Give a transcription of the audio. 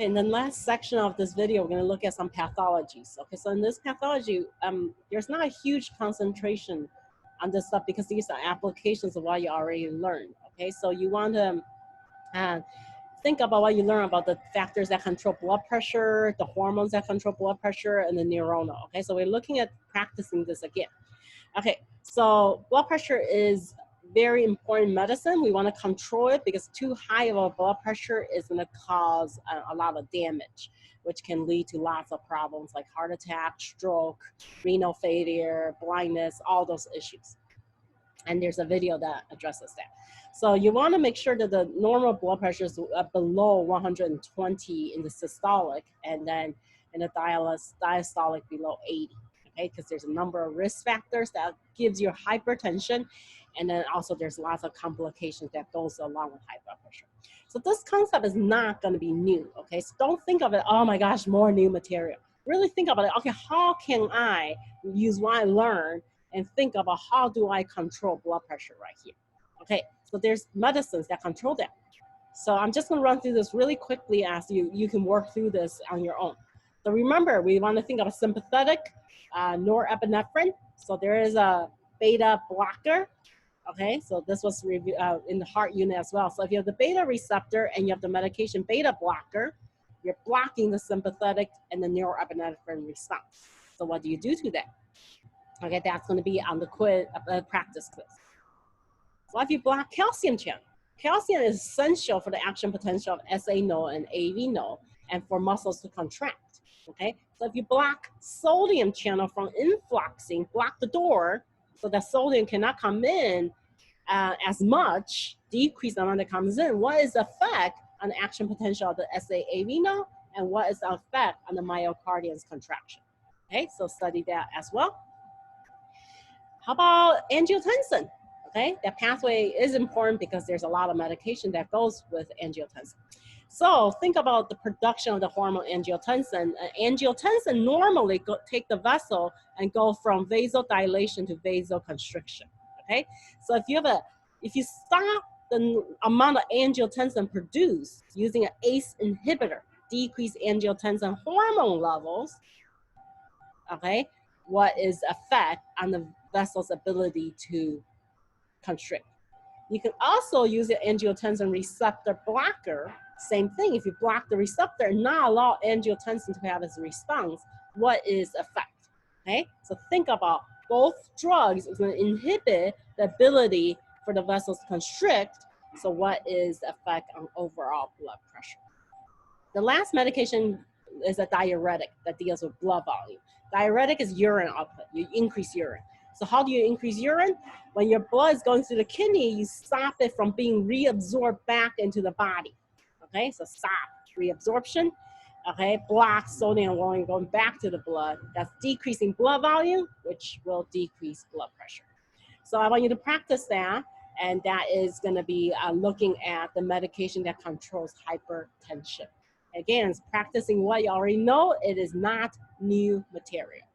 Okay, in the last section of this video, we're going to look at some pathologies. Okay, so in this pathology, there's not a huge concentration on this stuff because these are applications of what you already learned. Okay, so you want to think about what you learn about the factors that control blood pressure, the hormones that control blood pressure, and the neuronal. Okay, so we're looking at practicing this again. Okay, so blood pressure is very important medicine. We want to control it because too high of a blood pressure is going to cause a lot of damage, which can lead to lots of problems like heart attack, stroke, renal failure, blindness, all those issues. And there's a video that addresses that. So you want to make sure that the normal blood pressure is below 120 in the systolic, and then in the diastolic below 80. Okay, because there's a number of risk factors that gives you hypertension, and then also there's lots of complications that goes along with high blood pressure. So this concept is not going to be new. Okay, so don't think of it, oh my gosh, more new material. Really think about it. Okay, how can I use what I learned and think about how do I control blood pressure right here? Okay, so there's medicines that control that. So I'm just going to run through this really quickly as you can work through this on your own. So remember, we want to think of a sympathetic norepinephrine. So there is a beta blocker. Okay, so this was in the heart unit as well. So if you have the beta receptor and you have the medication beta blocker, you're blocking the sympathetic and the norepinephrine response. So what do you do to that? Okay, that's going to be on the practice quiz. So if you block calcium channel, calcium is essential for the action potential of SA node and AV node and for muscles to contract. Okay, so if you block sodium channel from influxing, block the door so that sodium cannot come in as much, decrease the amount that comes in, what is the effect on the action potential of the SA-AV node, and what is the effect on the myocardium's contraction? Okay, so study that as well. How about angiotensin? Okay, that pathway is important because there's a lot of medication that goes with angiotensin. So think about the production of the hormone angiotensin. Angiotensin normally take the vessel and go from vasodilation to vasoconstriction. Okay, so if you stop the amount of angiotensin produced using an ACE inhibitor, decrease angiotensin hormone levels. Okay, what is the effect on the vessel's ability to constrict? You can also use the angiotensin receptor blocker. Same thing, if you block the receptor and not allow angiotensin to have its response, what is the effect? Okay, so think about both drugs is going to inhibit the ability for the vessels to constrict. So what is the effect on overall blood pressure? The last medication is a diuretic that deals with blood volume. Diuretic is urine output. You increase urine. So how do you increase urine? When your blood is going through the kidney, you stop it from being reabsorbed back into the body. Okay, so stop reabsorption. Okay, block sodium going back to the blood. That's decreasing blood volume, which will decrease blood pressure. So I want you to practice that, and that is going to be looking at the medication that controls hypertension. Again, it's practicing what you already know. It is not new material.